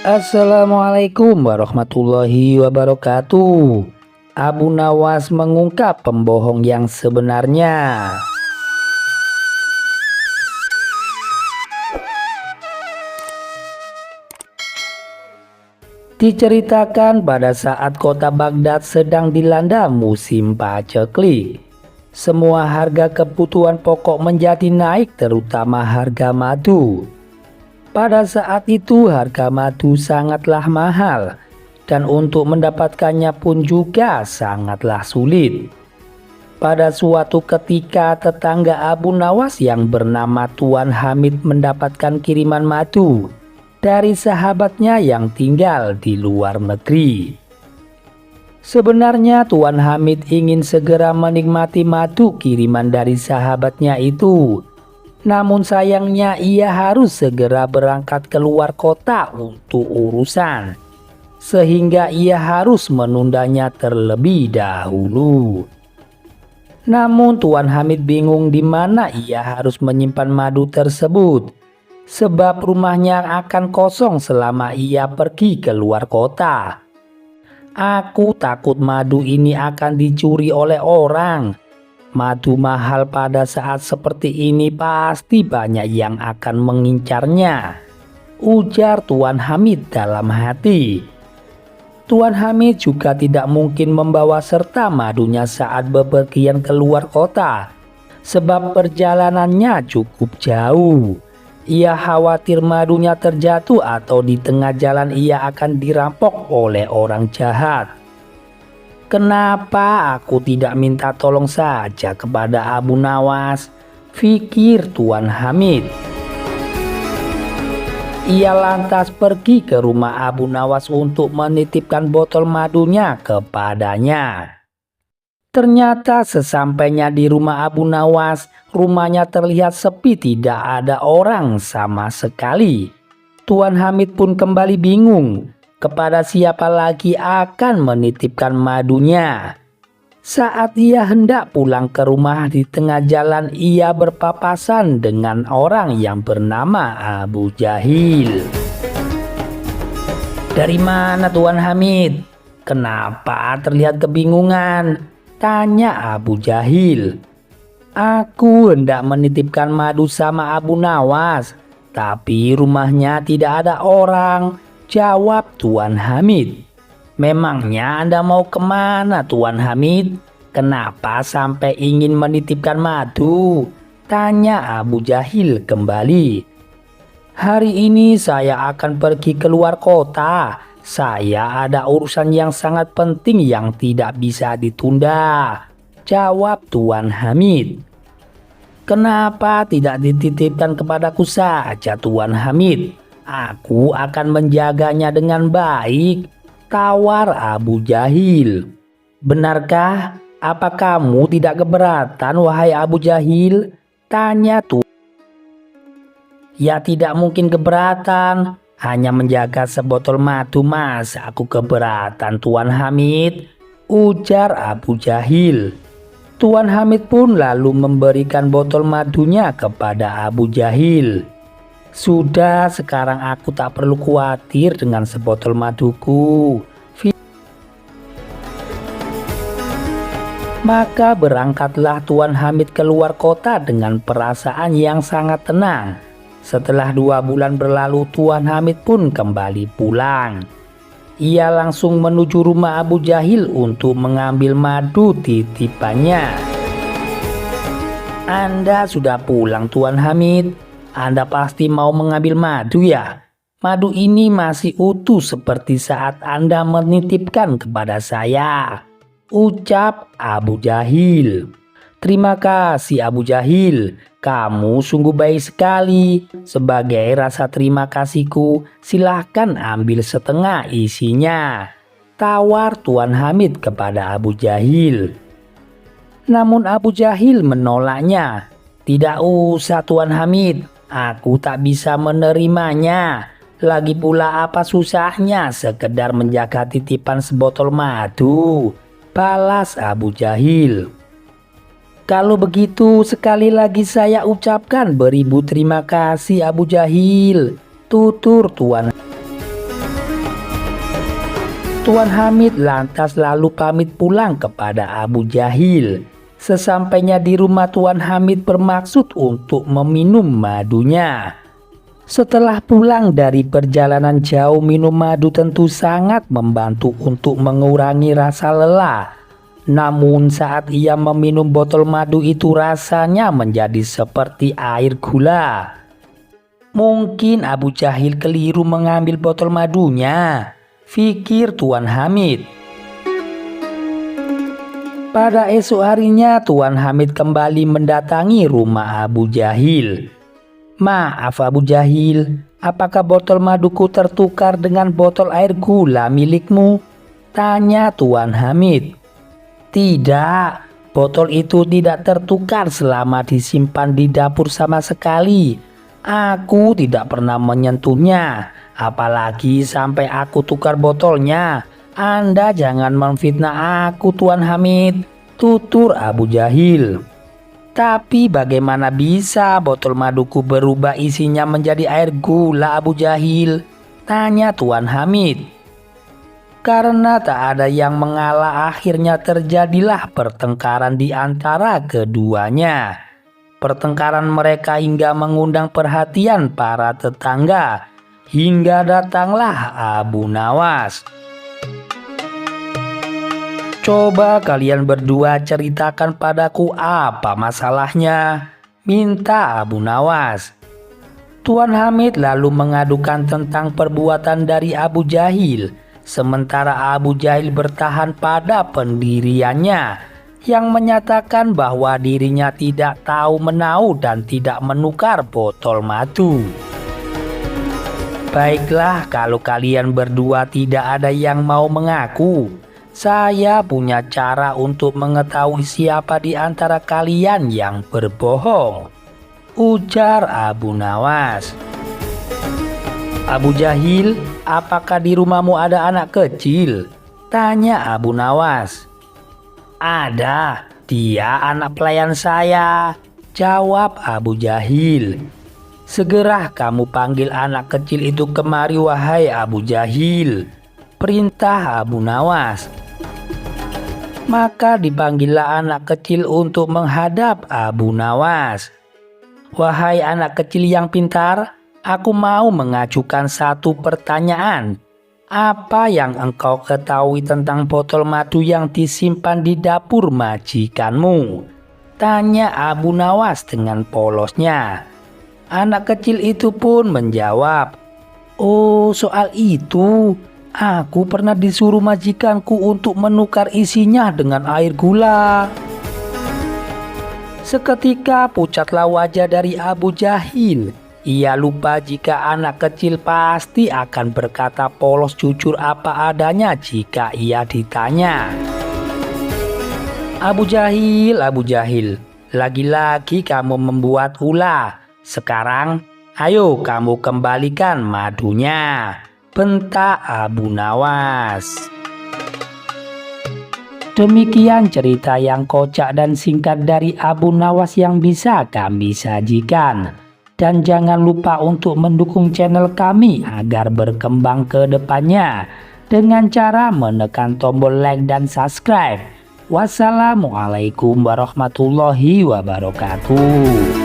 Assalamualaikum warahmatullahi wabarakatuh. Abu Nawas mengungkap pembohong yang sebenarnya. Diceritakan pada saat kota Baghdad sedang dilanda musim paceklik, semua harga kebutuhan pokok menjadi naik, terutama harga madu. Pada saat itu harga madu sangatlah mahal dan untuk mendapatkannya pun juga sangatlah sulit. Pada suatu ketika tetangga Abu Nawas yang bernama Tuan Hamid mendapatkan kiriman madu dari sahabatnya yang tinggal di luar negeri. Sebenarnya Tuan Hamid ingin segera menikmati madu kiriman dari sahabatnya itu. Namun sayangnya ia harus segera berangkat keluar kota untuk urusan, sehingga ia harus menundanya terlebih dahulu. Namun Tuan Hamid bingung di mana ia harus menyimpan madu tersebut, sebab rumahnya akan kosong selama ia pergi keluar kota. Aku takut madu ini akan dicuri oleh orang. Madu mahal pada saat seperti ini pasti banyak yang akan mengincarnya, ujar Tuan Hamid dalam hati. Tuan Hamid juga tidak mungkin membawa serta madunya saat bepergian keluar kota, sebab perjalanannya cukup jauh. Ia khawatir madunya terjatuh atau di tengah jalan ia akan dirampok oleh orang jahat. Kenapa aku tidak minta tolong saja kepada Abu Nawas, pikir Tuan Hamid. Ia lantas pergi ke rumah Abu Nawas untuk menitipkan botol madunya kepadanya. Ternyata sesampainya di rumah Abu Nawas, rumahnya terlihat sepi, tidak ada orang sama sekali. Tuan Hamid pun kembali bingung kepada siapa lagi akan menitipkan madunya. Saat ia hendak pulang ke rumah, di tengah jalan ia berpapasan dengan orang yang bernama Abu Jahil. "Dari mana Tuan Hamid? Kenapa terlihat kebingungan?" tanya Abu Jahil. "Aku hendak menitipkan madu sama Abu Nawas, tapi rumahnya tidak ada orang," jawab Tuan Hamid. "Memangnya Anda mau kemana Tuan Hamid? Kenapa sampai ingin menitipkan madu?" tanya Abu Jahil kembali. "Hari ini saya akan pergi keluar kota. Saya ada urusan yang sangat penting yang tidak bisa ditunda," jawab Tuan Hamid. "Kenapa tidak dititipkan kepadaku saja Tuan Hamid? Aku akan menjaganya dengan baik," tawar Abu Jahil. "Benarkah? Apa kamu tidak keberatan wahai Abu Jahil?" tanya Tuan. "Ya tidak mungkin keberatan. Hanya menjaga sebotol madu, mas aku keberatan Tuan Hamid," ujar Abu Jahil. Tuan Hamid pun lalu memberikan botol madunya kepada Abu Jahil. "Sudah, sekarang aku tak perlu khawatir dengan sebotol maduku." Maka berangkatlah Tuan Hamid keluar kota dengan perasaan yang sangat tenang. Setelah 2 bulan berlalu, Tuan Hamid pun kembali pulang. Ia langsung menuju rumah Abu Jahil untuk mengambil madu titipannya. "Anda sudah pulang Tuan Hamid? Anda pasti mau mengambil madu ya? Madu ini masih utuh seperti saat Anda menitipkan kepada saya," ucap Abu Jahil. "Terima kasih Abu Jahil, kamu sungguh baik sekali. Sebagai rasa terima kasihku, silahkan ambil setengah isinya," tawar Tuan Hamid kepada Abu Jahil. Namun Abu Jahil menolaknya. "Tidak usah Tuan Hamid, aku tak bisa menerimanya. Lagi pula apa susahnya sekedar menjaga titipan sebotol madu," balas Abu Jahil. "Kalau begitu sekali lagi saya ucapkan beribu terima kasih Abu Jahil," tutur Tuan. Tuan Hamid lantas lalu pamit pulang kepada Abu Jahil. Sesampainya di rumah, Tuan Hamid bermaksud untuk meminum madunya. Setelah pulang dari perjalanan jauh, minum madu tentu sangat membantu untuk mengurangi rasa lelah. Namun saat ia meminum botol madu itu rasanya menjadi seperti air gula. Mungkin Abu Jahil keliru mengambil botol madunya, pikir Tuan Hamid. Pada esok harinya Tuan Hamid kembali mendatangi rumah Abu Jahil. "Maaf Abu Jahil, apakah botol maduku tertukar dengan botol air gula milikmu?" tanya Tuan Hamid. "Tidak, botol itu tidak tertukar selama disimpan di dapur sama sekali. Aku tidak pernah menyentuhnya. Apalagi sampai aku tukar botolnya. Anda jangan memfitnah aku Tuan Hamid," tutur Abu Jahil. "Tapi bagaimana bisa botol maduku berubah isinya menjadi air gula Abu Jahil?" tanya Tuan Hamid. Karena tak ada yang mengalah, akhirnya terjadilah pertengkaran di antara keduanya. Pertengkaran mereka hingga mengundang perhatian para tetangga. Hingga datanglah Abu Nawas. "Coba kalian berdua ceritakan padaku apa masalahnya," minta Abu Nawas. Tuan Hamid lalu mengadukan tentang perbuatan dari Abu Jahil. Sementara Abu Jahil bertahan pada pendiriannya yang menyatakan bahwa dirinya tidak tahu menau dan tidak menukar botol madu. "Baiklah, kalau kalian berdua tidak ada yang mau mengaku, saya punya cara untuk mengetahui siapa di antara kalian yang berbohong," ujar Abu Nawas. "Abu Jahil, apakah di rumahmu ada anak kecil?" tanya Abu Nawas. "Ada, dia anak pelayan saya," jawab Abu Jahil. "Segera kamu panggil anak kecil itu kemari wahai Abu Jahil," perintah Abu Nawas. Maka dipanggillah anak kecil untuk menghadap Abu Nawas. "Wahai anak kecil yang pintar, aku mau mengajukan satu pertanyaan. Apa yang engkau ketahui tentang botol madu yang disimpan di dapur majikanmu?" tanya Abu Nawas dengan polosnya. Anak kecil itu pun menjawab, "Oh, soal itu, aku pernah disuruh majikanku untuk menukar isinya dengan air gula." Seketika pucatlah wajah dari Abu Jahil. Ia lupa jika anak kecil pasti akan berkata polos jujur apa adanya jika ia ditanya. Abu Jahil, lagi-lagi kamu membuat ulah. Sekarang ayo kamu kembalikan madunya," bentak Abu Nawas. Demikian cerita yang kocak dan singkat dari Abu Nawas yang bisa kami sajikan. Dan jangan lupa untuk mendukung channel kami agar berkembang ke depannya dengan cara menekan tombol like dan subscribe. Wassalamualaikum warahmatullahi wabarakatuh.